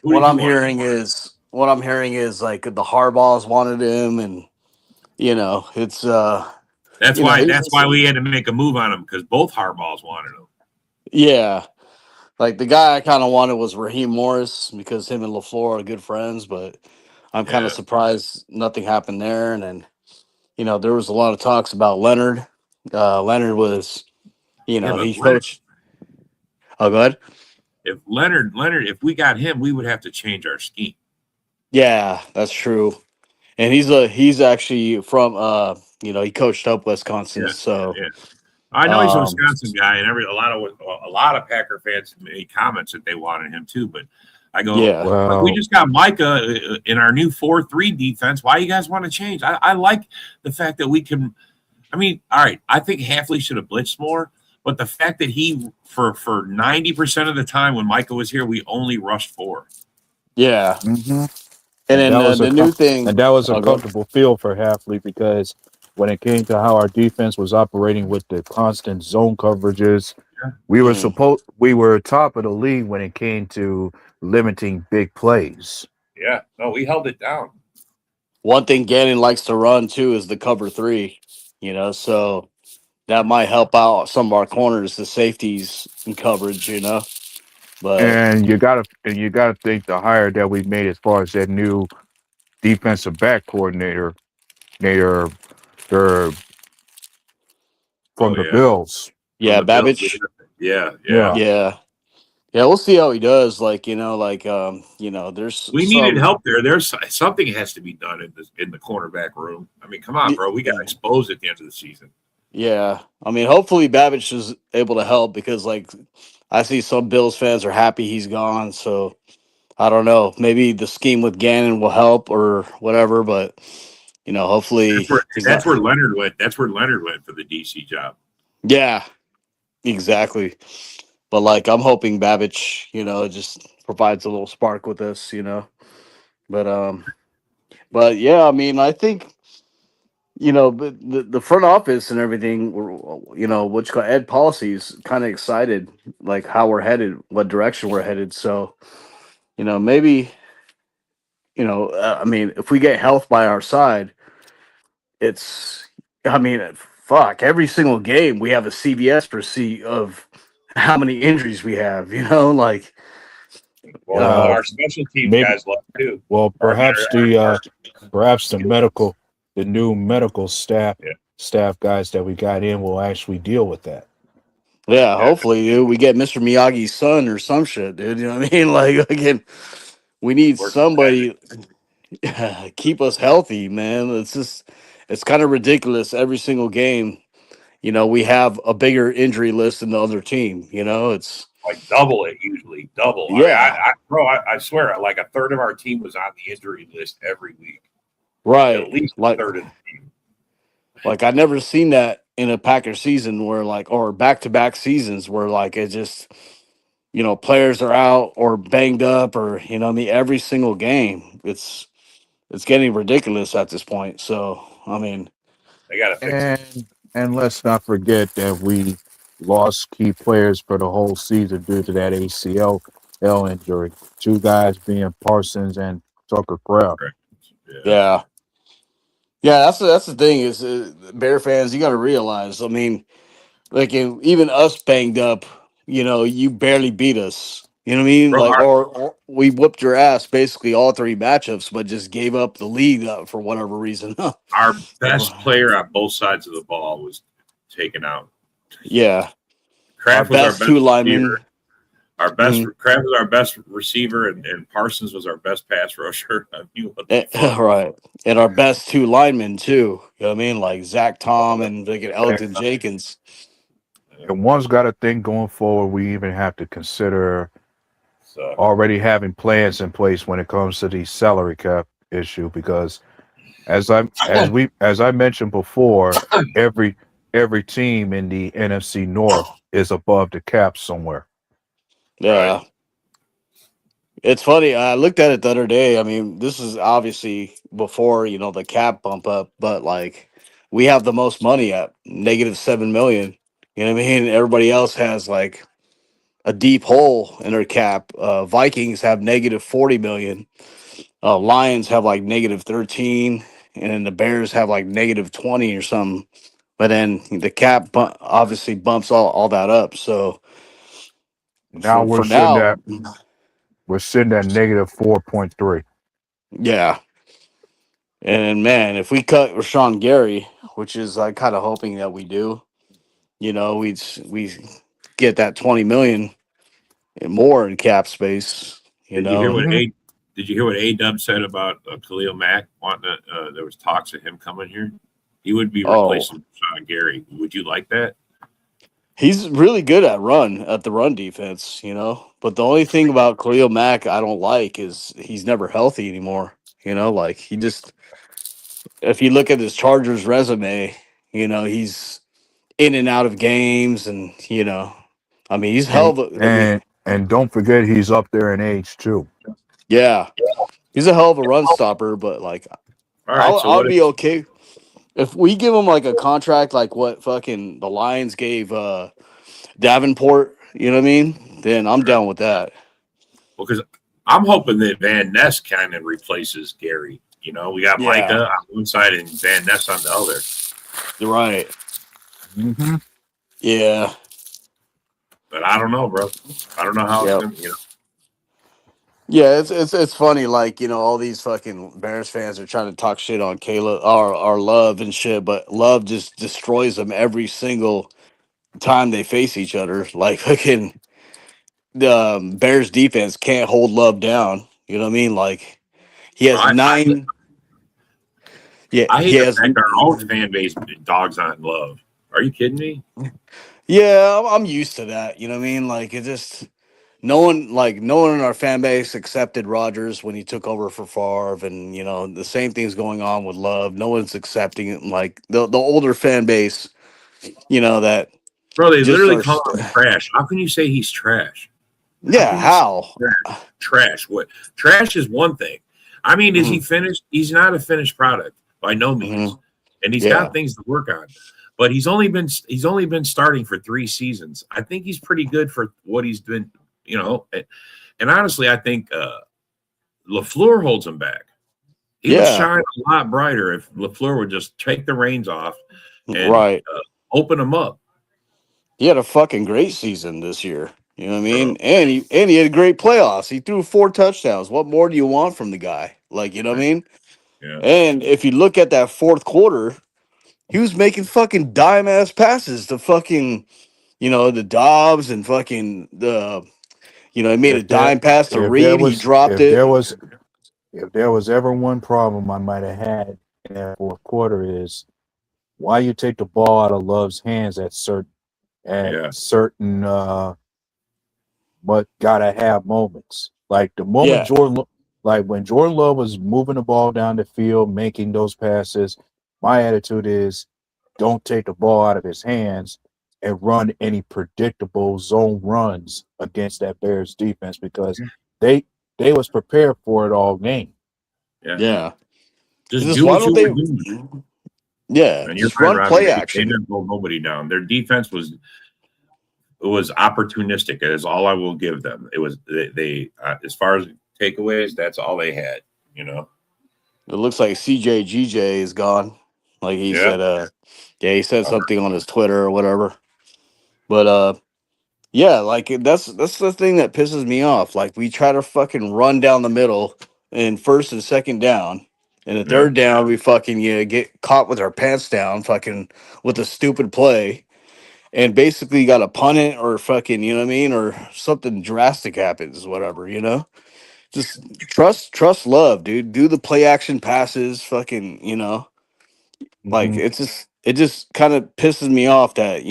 what I'm hearing is like the Harbaughs wanted him, and you know, it's that's why we had to make a move on him, because both Harbaughs wanted him. Yeah. Like the guy I kind of wanted was Raheem Morris, because him and LaFleur are good friends, but I'm kind of surprised nothing happened there. And then, you know, there was a lot of talks about Leonard. Leonard was, you know, he coached. Oh, go ahead. If Leonard, if we got him, we would have to change our scheme. Yeah, that's true. And he's actually from you know, he coached up Wisconsin, so I know he's a Wisconsin guy, and a lot of Packer fans made comments that they wanted him too. But I go, we just got Micah in our new 4-3 defense. Why you guys want to change? I like the fact that we can. I mean, all right, I think Hafley should have blitzed more, but the fact that he for 90% of the time when Micah was here, we only rushed 4. Yeah. Mm-hmm. And then the new thing, and that was a comfortable feel for Hafley, because when it came to how our defense was operating with the constant zone coverages, we were top of the league when it came to limiting big plays. Yeah, no, we held it down. One thing Gannon likes to run too is the cover 3, you know, so that might help out some of our corners, the safeties in coverage, you know. But and you gotta think the hire that we made as far as that new defensive back coordinator, from the Bills. Yeah, Babbage. Yeah. We'll see how he does. Like, you know, you know, we needed help there. There's something has to be done in the cornerback room. I mean, come on, bro. We got exposed at the end of the season. Yeah, I mean, hopefully Babbage is able to help because, like, I see some Bills fans are happy he's gone. So I don't know. Maybe the scheme with Gannon will help or whatever. But hopefully he's That's not. where Leonard went. That's where Leonard went for the DC job. Yeah, exactly. But like, I'm hoping Babbage, just provides a little spark with this. But yeah, I mean, I think. But the front office and everything, what you call Ed Policy is kind of excited, like how we're headed, what direction we're headed. So, maybe, I mean, if we get health by our side, it's, I mean, fuck, every single game we have a CVS receipt of how many injuries we have, like, Well, Well, our special teams maybe. guys love too. Well, perhaps the new medical Yeah. staff guys that we got in will actually deal with that. yeah, hopefully, dude, we get Mr. Miyagi's son or some shit, dude. You know what I mean? Like, again, we need Works with somebody keep us healthy, man. It's kind of ridiculous. Every single game, we have a bigger injury list than the other team. It's like double it usually. Double. yeah, I swear, like a third of our team was on the injury list every week. right. At least Like, a third of the team. like I never seen that in a Packer season where or back to back seasons where it just players are out or banged up or what I mean, every single game. It's getting ridiculous at this point. So I mean, They got to fix it. And let's not forget that we lost key players for the whole season due to that ACL injury. Two guys being Parsons and Tucker Craft. yeah. Yeah, that's the thing is Bear fans, you got to realize. I mean, like even us banged up, you barely beat us. You know what I mean? Bro, Like, or we whooped your ass basically all three matchups, but just gave up the lead for whatever reason. our best player on both sides of the ball was taken out. Yeah, Kraft was our best two linemen. receiver. Our best Kraft was our best receiver, and Parsons was our best pass rusher. I mean, what the fuck? Right, and our best two linemen too. You know what I mean? Like Zach Tom and like Elton Jenkins. And one's got a thing going forward. We even have to consider already having plans in place when it comes to the salary cap issue, because as I mentioned before, every team in the NFC North is above the cap somewhere. Yeah. Right. It's funny. I looked at it the other day. I mean, this is obviously before, the cap bump up, but like we have the most money at -7 million. You know what I mean? Everybody else has like a deep hole in their cap. Vikings have -40 million. Lions have like -13, and then the Bears have like -20 or something. But then the cap obviously bumps all that up. So now for now, we're sitting at -4.3. yeah. And man, if we cut Rashawn Gary, which is like kind of hoping that we do, we get that 20 million and more in cap space. Did you hear what A-Dub said about Khalil Mack wanting to, there was talks of him coming here? He would be replacing Rashawn Gary. Would you like that? He's really good at the run defense, But the only thing about Khalil Mack I don't like is he's never healthy anymore. Like he just, if you look at his Chargers resume, he's in and out of games, and I mean he's hell of a. And don't forget he's up there in age too. Yeah, he's a hell of a run stopper, but like, I'll be okay if we give him like a contract like what fucking the Lions gave Davenport. You know what I mean? Then I'm down with that. Well, because I'm hoping that Van Ness kind of replaces Gary. We got Micah on one side and Van Ness on the other. You're right. Mm-hmm. Yeah. But I don't know, bro. I don't know how it's going to, Yeah, it's funny, like, all these fucking Bears fans are trying to talk shit on Caleb or Love and shit, but Love just destroys them every single time they face each other. Like fucking the Bears defense can't hold Love down. You know what I mean? Like he has I hate the fact our own fan base dogs on Love. Are you kidding me? Yeah, I'm used to that. You know what I mean? Like it just no one in our fan base accepted Rodgers when he took over for Favre, and the same thing's going on with Love. No one's accepting it. Like the older fan base, that Bro, they just literally are. call him trash. How can you say he's trash? How Yeah, can you say how? trash? Trash. What? Trash is one thing. I mean, is he Hmm. finished? He's not a finished product by no Hmm. means, and he's got Yeah, things to work on. But he's only been starting for 3 seasons. I think he's pretty good for what he's been. And honestly, I think LaFleur holds him back. He would yeah, shine a lot brighter if LaFleur would just take the reins off and right. open him up. He had a fucking great season this year. You know what I Bro. mean? And he had great playoffs. He threw 4 touchdowns. What more do you want from the guy? Like, you know what I mean? Yeah. And if you look at that fourth quarter, he was making fucking dime ass passes to fucking, the Dobbs and fucking he made a If there dime pass to if there Reed. He was dropped if it. there was if there was ever one problem I might have had in that fourth quarter is why you take the ball out of Love's hands Yeah. at certain but gotta have moments. Like the moment Yeah. like when Jordan Love was moving the ball down the field, making those passes, my attitude is don't take the ball out of his hands and run any predictable zone runs against that Bears defense because they they was prepared for it all game. Yeah. Yeah. It's Just just do why what don't you they? were doing. Yeah. And you're Just right, run Robbie. play They action. didn't hold nobody down. Their defense was opportunistic. It is all I will give them. It was they as far as takeaways, that's all they had. You know. It looks like CJGJ is gone. Like he Yeah. said, he said something on his Twitter or whatever. But yeah, like that's the thing that pisses me off. Like we try to fucking run down the middle in first and second down. And the Yeah. third down, we fucking get caught with our pants down, fucking with a stupid play, and basically got to punt it or fucking, you know what I mean, or something drastic happens, whatever, Just trust Love, dude. Do the play action passes, fucking, like Mm-hmm. it just kind of pisses me off that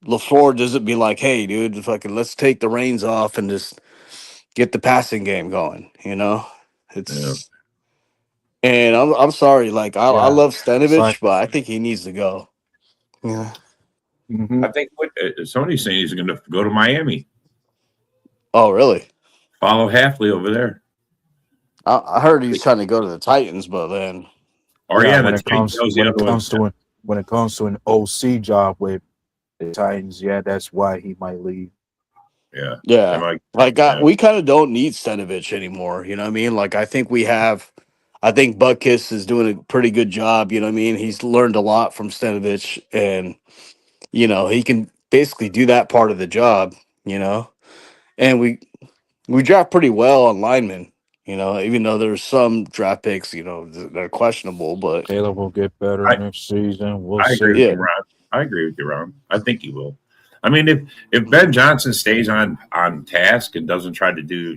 LaFleur doesn't be like, hey, dude, fucking let's take the reins off and just get the passing game going. Yeah. It's and I'm sorry, like I Yeah. love It's like Stanovich, but I think he needs to go. Yeah. mm-hmm. I think what somebody's saying he's going to go to Miami. Oh, really? Follow Halfley over there. I heard he's trying to go to the Titans, but then Or Yeah, yeah, that's right. That was the other one. when it comes to an OC job with the Titans, yeah, that's why he might leave. Yeah. yeah, Like, like yeah. we kind of don't need Stanovich anymore. You know what I mean? Like I think we have. I think Butkus is doing a pretty good job. You know what I mean? He's learned a lot from Stanovich, and he can basically do that part of the job. And we draft pretty well on linemen. Even though there's some draft picks, that are questionable, but Caleb will get better I, next season. We'll I agree see. with yeah, you, Ron. I agree with you, Ron. I think he will. I mean, if Ben Johnson stays on task and doesn't try to do,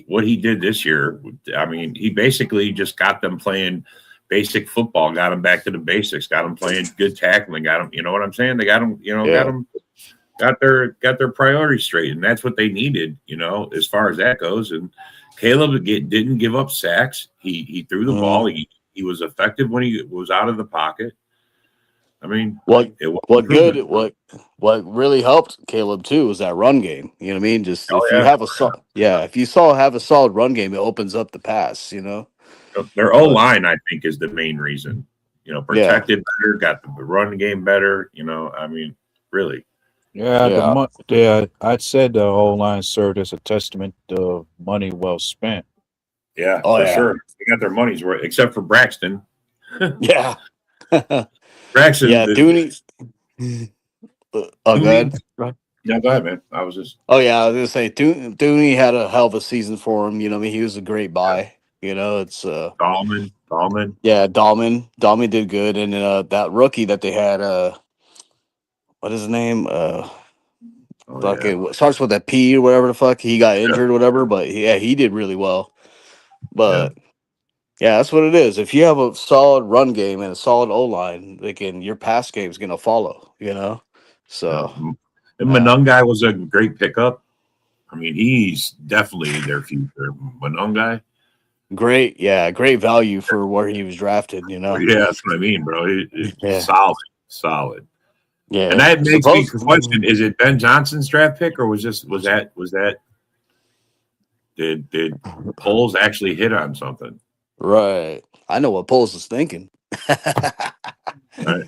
what he did this year, I mean, he basically just got them playing basic football, got them back to the basics, got them playing good tackling, got them, you know what I'm saying? They got them, yeah, got their priorities straight, and that's what they needed, as far as that goes. And Caleb didn't give up sacks. He threw the ball. mhm. He was effective when he was out of the pocket. I mean, what it was what good improvement. what really helped Caleb too was that run game. You know what I mean? Just Oh if you yeah, have if you have a solid run game, it opens up the pass. their O But line I think is the main reason. yeah, Protected better, got the run game better. I mean, really. Yeah, yeah, I'd said the whole line served as a testament to money well spent. Yeah, oh for yeah, sure. They got their money's worth, except for Braxton. yeah, Braxton, yeah. Dooney. Oh, Tooney. good. Yeah, go ahead, man. I was just Oh yeah, I was gonna say Dooney had a hell of a season for him. I mean, he was a great buy. It's Dahlman. yeah, Dahlman did good, and that rookie that they had, what is his name? Oh yeah, Fucking starts with a P or whatever the fuck. He got yeah, injured or whatever, but yeah, he did really well. yeah. But Yeah, that's what it is. If you have a solid run game and a solid O line, your pass game is gonna follow. So And Monungai was a great pickup. I mean, he's definitely their future. Monungai. great value for where he was drafted. Yeah, that's what I mean, bro. Yeah, Solid. yeah. And that makes me Suppose question: is it Ben Johnson's draft pick, or was that did Poles actually hit on something? right. I know what Poles is thinking. Right.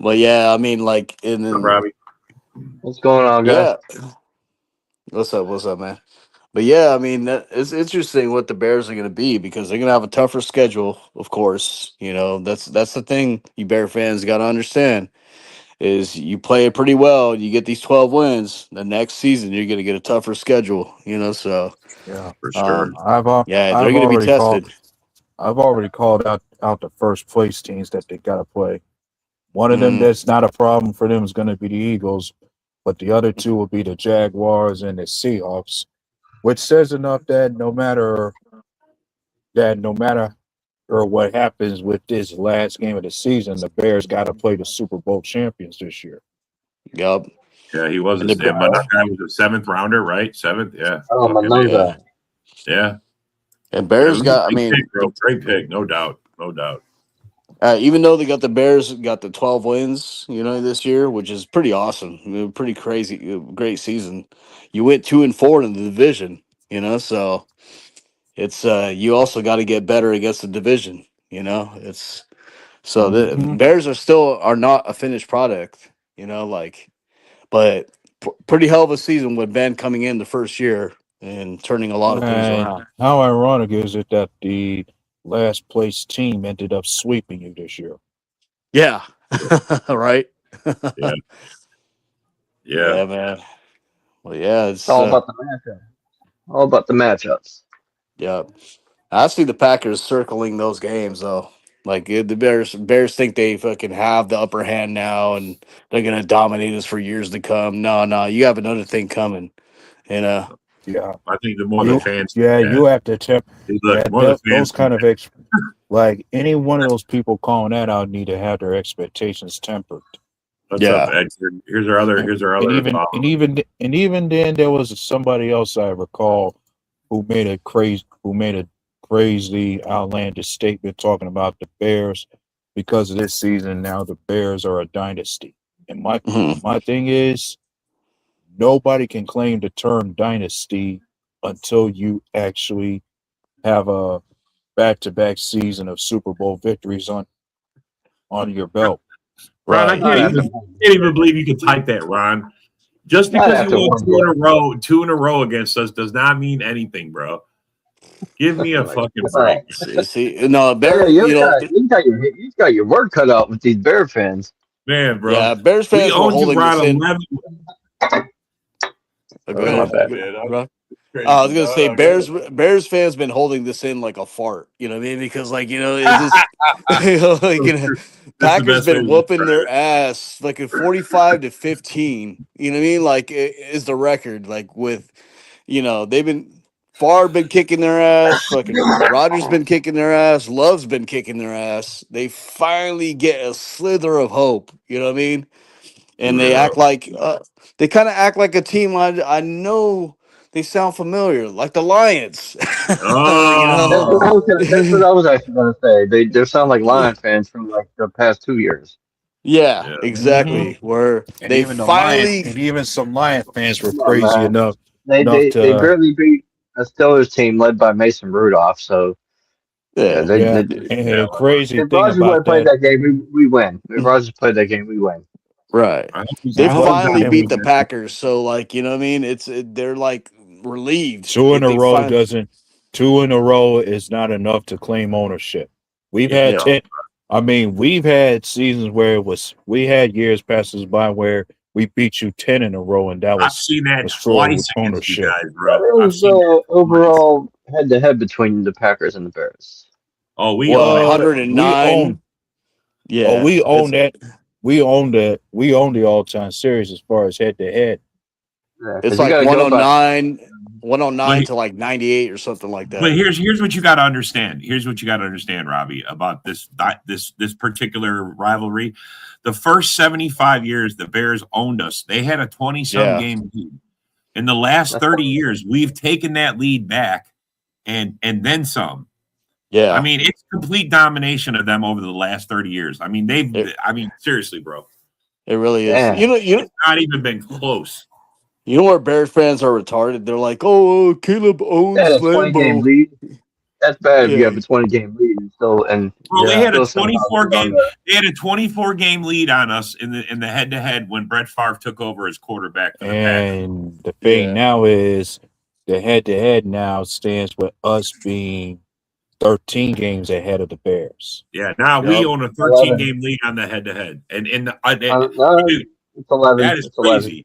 But yeah, I mean, like, Robbie. What's going on, guys? yeah. What's up, man? But yeah, I mean, it's interesting what the Bears are going to be because they're going to have a tougher schedule, of course. That's the thing you Bear fans got to understand is you play it pretty well, you get these 12 wins. The next season, you're going to get a tougher schedule. So Yeah, For sure. yeah, they're I've going to be already tested. called out the first place teams that they got to play. One of them Mhm. that's not a problem for them is going to be the Eagles, but the other two will be the Jaguars and the Seahawks, which says enough that no matter or what happens with this last game of the season, the Bears got to play the Super Bowl champions this year. Yup. Yeah, he was And a the stand. Monungai was a seventh rounder, right? Seventh, yeah. Oh, Fucking A. Manunga. Yeah. And Bears Yeah, got, I great mean, pick, bro. Great pick, no doubt. even though they got the Bears got the 12 wins, this year, which is pretty awesome. I mean, pretty crazy, great season. You went 2-4 in the division, so it's you also got to get better against the division. It's so the Mhm. Bears are not a finished product. But pretty hell of a season with Ben coming in the first year and turning a lot of things And around. how ironic is it that the last place team ended up sweeping you this year? Yeah, right. Yeah. Yeah. Yeah, man. Well, yeah, It's all about the matchup. All about the matchups. yeah. I see the Packers circling those games though. Like the Bears think they fucking have the upper hand now, and they're gonna dominate us for years to come. No, you have another thing coming. And Yeah, I think the more the fans you have to tell look, more the fans those kind of like any one of those people calling that out need to have their expectations tempered. what's up, yeah, Ed? Here's our other And even then there was somebody else I recall who made a crazy outlandish statement talking about the Bears because of this season. Now the Bears are a dynasty, and mhm. my thing is nobody can claim the term dynasty until you actually have a back-to-back season of Super Bowl victories on your belt. Ron, I Right. Not after can't even believe you could type that, Ron. Just Not because you after won one two in a row against us does not mean anything, bro. Give me a fucking break. See, no, Yeah, Bear, you got your work cut out with these Bear fans. Man, bro. yeah, Bears We fans were owned you, holding Ron, this in. 11. Go Oh, my ahead. bad. Rob. I was gonna say Bears fans been holding this in like a fart. You know what I mean? Because it's just That's the Packers best way been to whooping describe their it. ass like at 45-15. You know what I mean? Like is the record like with they've been Favre been kicking their ass. Fucking Rodgers been kicking their ass. Love's been kicking their ass. They finally get a slither of hope. You know what I mean? And Two in a they row. act like they kind of act like a team I know they sound familiar, like the Lions. Oh, That's what I was actually gonna say. They sound like Lion fans from like the past 2 years. Yeah, yeah. exactly. Where And they even the Lion finally, and even some Lion fans were Come on, crazy man. enough They to barely beat a Steelers team led by Mason Rudolph. So yeah, yeah, yeah. Yeah. And crazy if thing Rogers would about have played that, that game, we win. If Rogers played that game, we win. right. I They hope finally and beat the Packers, so like what I mean. They're like relieved. two in a They row find doesn't 2 in a row is not enough to claim ownership. We've Yeah, had yeah, 10 I mean, we've had seasons where we had years passes by where we beat you 10 in a row and that I've was seen that short with twice against you ownership. guys, But bro. it I've was seen that twice. overall head to head between the Packers and the Bears. Oh, we what own it. 109. Yeah, We own it's that. We own the all-time series as far as head to head. Yeah, it's because you like got to go by 109. 109 to like 98 or something like But that. here's what you got to understand. Here's what you got to understand, Robbie, about this particular rivalry. The first 75 years, the Bears owned us. They had a 20-some game lead. In the last 30 years, we've taken that lead back and then some. Yeah. I mean, it's complete domination of them over the last 30 years. I mean, seriously, bro. It really is. Yeah. It's not even been close. You know where Bears fans are retarded? They're like, "Oh, Caleb owns They had a 20-game Lambeau." lead. That's bad if you Yeah. have a 20-game lead and still Bro, they had a still somehow 24 get on game. the- They had a 24 game lead on us in the head to head when Brett Favre took over as quarterback for the Packers. And the thing now is the head to head now stands with us being 13 games ahead of the Bears. Yeah, now we own a 13 game lead on the head to head, and dude, it's 11. that is It's 11. crazy.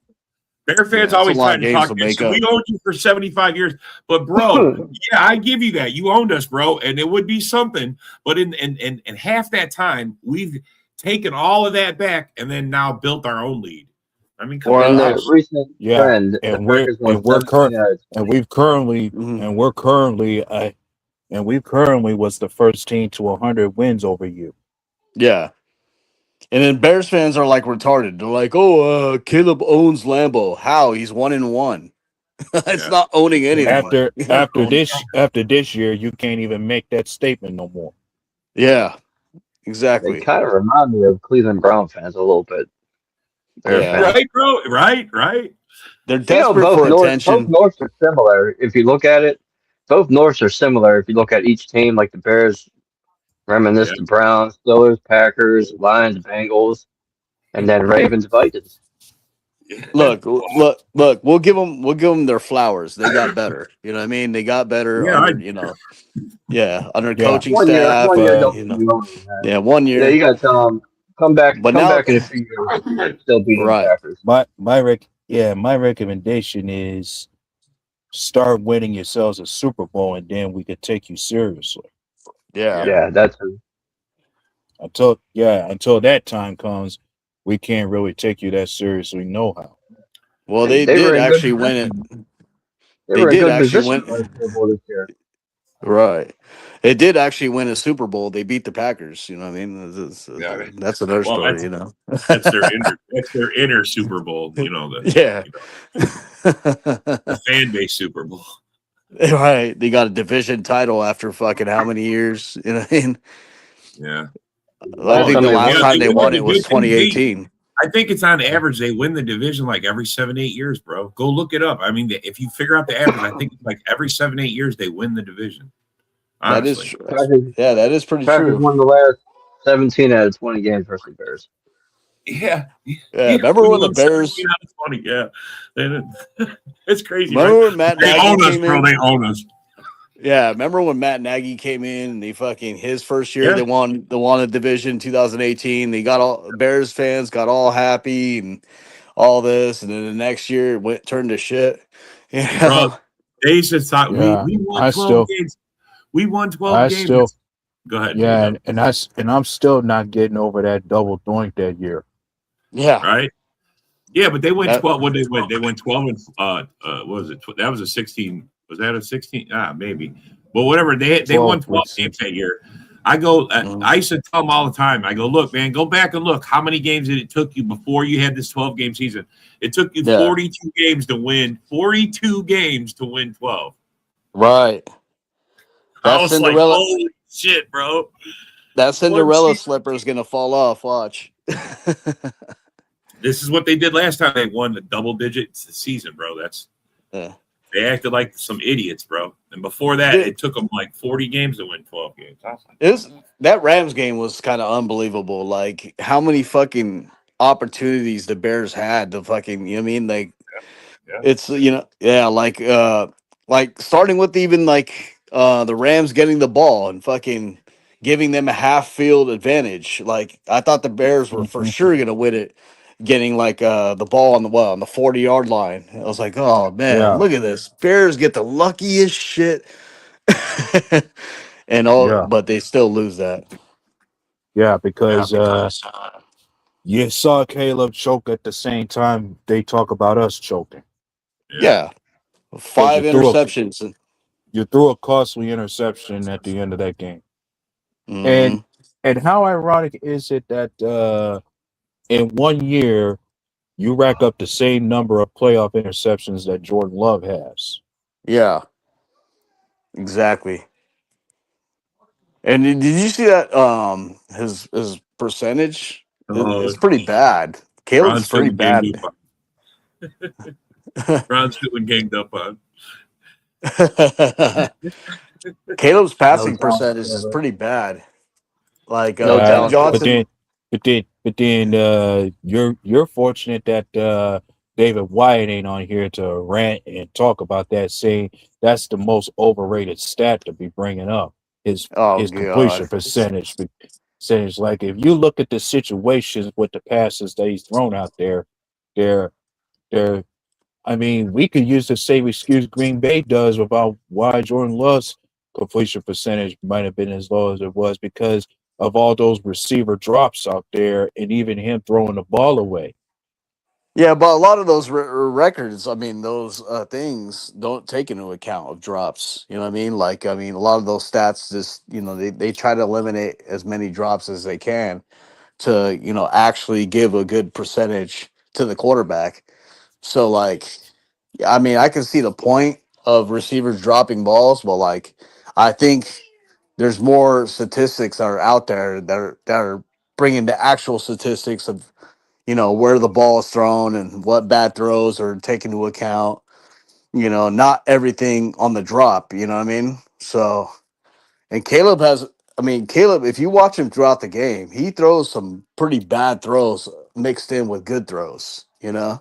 Bear fans Yeah, always it's a lot try of to games talk. to make up. We owned you for 75 years, but bro, yeah, I give you that. You owned us, bro, and it would be something. But in half that time, we've taken all of that back, and then now built our own lead. I mean, come on. The recent trend, and we're currently was the first team to 100 wins over you. Yeah. And then Bears fans are like retarded. They're like, "Oh, Caleb owns Lambeau. How? He's 1-1. It's not owning anything." After this year, you can't even make that statement no more. Yeah, They exactly. kind of remind me of Cleveland Brown fans a little bit. Yeah. Right, bro. Right. They're desperate for attention. Both Norths are similar. If you look at it, both Norths are similar. If you look at each team, like the Bears reminisce the Browns, Steelers, Packers, Lions, Bengals, and then Ravens, Vikings. Look. We'll give them their flowers. They got better. You know what I mean? They got better under, under coaching staff. 1 year, yeah, 1 year. Yeah, you got to tell them come back in a few years, still beating the Packers. My recommendation is start winning yourselves a Super Bowl, and then we could take you seriously. Yeah, that's until that time comes, we can't really take you that seriously. No how. Well, they did actually win it. They did actually win Super Bowl this year. Right. It did actually win a Super Bowl. They beat the Packers. You know what I mean? That's another story. You know, that's their inner Super Bowl. You know the fan base Super Bowl. Right. They got a division title after fucking how many years? You know what I mean? Yeah. I think the last time they won it was 2018. I think it's on average they win the division like every 7-8 years, bro. Go look it up. I mean, if you figure out the average, I think it's like every 7-8 years they win the division. Honestly. That is true. That is pretty Packers true. Won the last 17 out of 20 games versus the Bears. Yeah. Remember when the Bears? It's crazy. Remember when Matt Nagy own us, came bro? in? They own us. Yeah, remember when Matt Nagy came in and his first year they won the division 2018. They got all Bears fans got all happy and all this, and then the next year it turned to shit. You know? Bro, they used to thought we won 12 games. We won 12 games. Go ahead. Yeah, and I'm still not getting over that double doink that year. Yeah. Right. Yeah, but they went 12. What they win? They went 12 and what was it? That was a 16. Was that a 16? Maybe. But whatever. They won 12 games that year. I used to tell them all the time. I go, look, man, go back and look. How many games did it took you before you had this 12-game season? It took you 42 games to win. 42 games to win 12. Right. I was like, holy shit, bro. That Cinderella slipper is gonna fall off. Watch. This is what they did last time. They won the double-digit season, bro. They acted like some idiots, bro. And before that, it took them like 40 games to win 12 games. That Rams game was kind of unbelievable. Like how many fucking opportunities the Bears had to fucking, you know what I mean? Like it's like starting with even like the Rams getting the ball and fucking giving them a half field advantage. Like I thought the Bears were for sure gonna win it. Getting like the ball on the 40-yard line. I was like, oh man, look at this. Bears get the luckiest shit. But they still lose that. Yeah, because you saw Caleb choke at the same time they talk about us choking. Yeah. 5 interceptions. You threw a costly interception at the end of that game. Mm-hmm. And how ironic is it that in 1 year you rack up the same number of playoff interceptions that Jordan Love has? Yeah, exactly. And did you see that? His percentage Oh, it's pretty bad. Caleb's Ron's pretty feeling ganged bad. up on. Ron's feeling ganged up on. Caleb's No passing doubt. percentage is pretty bad. Like No Ben doubt. But Johnson. then, you're fortunate that David Wyatt ain't on here to rant and talk about that, saying that's the most overrated stat to be bringing up. His Oh his completion God. percentage. Like if you look at the situations with the passes that he's thrown out there, they're they're I mean, we could use the same excuse Green Bay does about why Jordan Love's completion percentage might have been as low as it was because of all those receiver drops out there and even him throwing the ball away. Yeah, but a lot of those records, I mean, those things don't take into account of drops. You know what I mean? Like, I mean, a lot of those stats just, they try to eliminate as many drops as they can to, actually give a good percentage to the quarterback. So, like, I mean, I can see the point of receivers dropping balls, but like, I think there's more statistics that are out there that are bringing the actual statistics of where the ball is thrown and what bad throws are taken into account. Not everything on the drop. You know what I mean? So, and Caleb, if you watch him throughout the game, he throws some pretty bad throws mixed in with good throws. Yeah.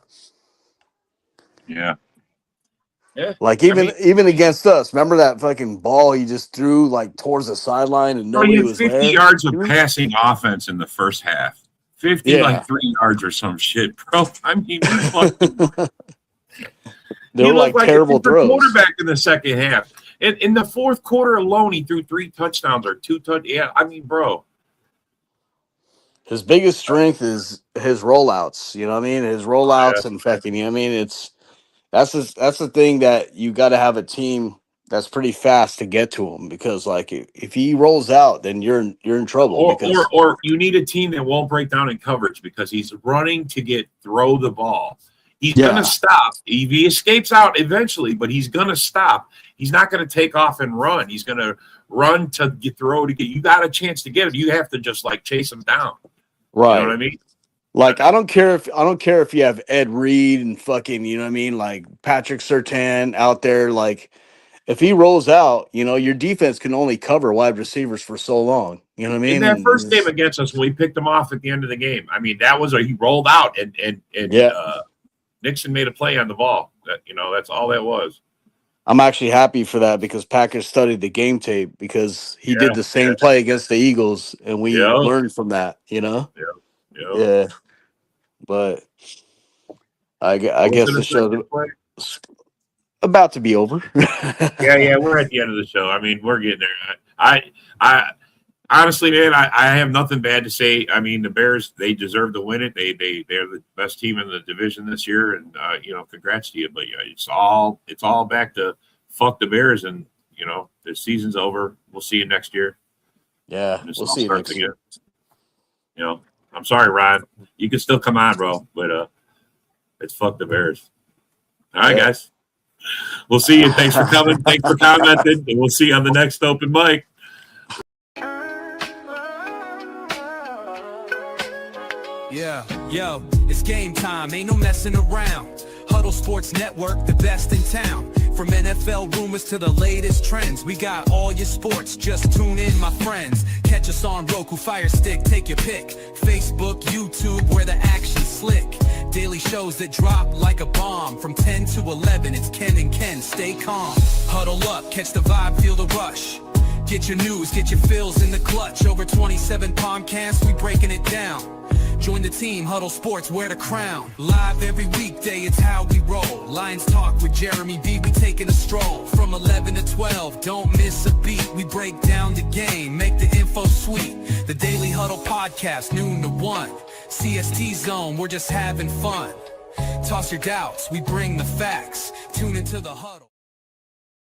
Yeah. Like I mean, even against us, remember that fucking ball he just threw like towards the sideline and bro, he nobody had was 50 there. yards of passing offense in the first half. 50, Yeah. like 3 yards or some shit, bro. I mean, They he were looked like like a terrible different throws. quarterback in the second half. In the fourth quarter alone, he threw 3 touchdowns or 2 touchdowns. Yeah, I mean, bro. His biggest strength is his rollouts. You know what I mean? His rollouts and fucking. You know what I mean? That's the thing that you got to have a team that's pretty fast to get to him because like if he rolls out, then you're in trouble because Or you need a team that won't break down in coverage because he's running to throw the ball. He's gonna stop. He escapes out eventually, but he's gonna stop. He's not gonna take off and run. He's gonna run to throw to get. You got a chance to get it. You have to just like chase him down. right. You know what I mean? Like I don't care if you have Ed Reed and fucking, you know what I mean, like Patrick Surtain out there. Like if he rolls out, your defense can only cover wide receivers for so long. You know what I mean? In that first game against us, when we picked him off at the end of the game, I mean that was he rolled out and Nixon made a play on the ball. That's all that was. I'm actually happy for that because Packers studied the game tape because he did the same play against the Eagles and we learned from that. Yeah. But I guess the show about to be over. yeah, we're at the end of the show. I mean, we're getting there. I honestly, man, I have nothing bad to say. I mean, the Bears, they deserve to win it. They're the best team in the division this year, and congrats to you. But it's all back to fuck the Bears, and the season's over. We'll see you next year. Yeah, we'll see you next year. I'm sorry, Ryan. You can still come on, bro, but it's fuck the Bears. All right, guys. We'll see you. Thanks for coming. Thanks for commenting, and we'll see you on the next open mic. Yeah, yo, it's game time, ain't no messing around. Huddle Sports Network, the best in town. From NFL rumors to the latest trends, we got all your sports, just tune in, my friends. Catch us on Roku, Fire Stick, take your pick. Facebook, YouTube, where the action's slick. Daily shows that drop like a bomb. From 10 to 11, it's Ken and Ken, stay calm. Huddle up, catch the vibe, feel the rush. Get your news, get your fills in the clutch. Over 27 podcasts, we breaking it down. Join the team, Huddle Sports, wear the crown. Live every weekday, it's how we roll. Lions Talk with Jeremy B, we taking a stroll. From 11 to 12, don't miss a beat. We break down the game, make the info sweet. The Daily Huddle Podcast, noon to 1. CST Zone, we're just having fun. Toss your doubts, we bring the facts. Tune into the huddle.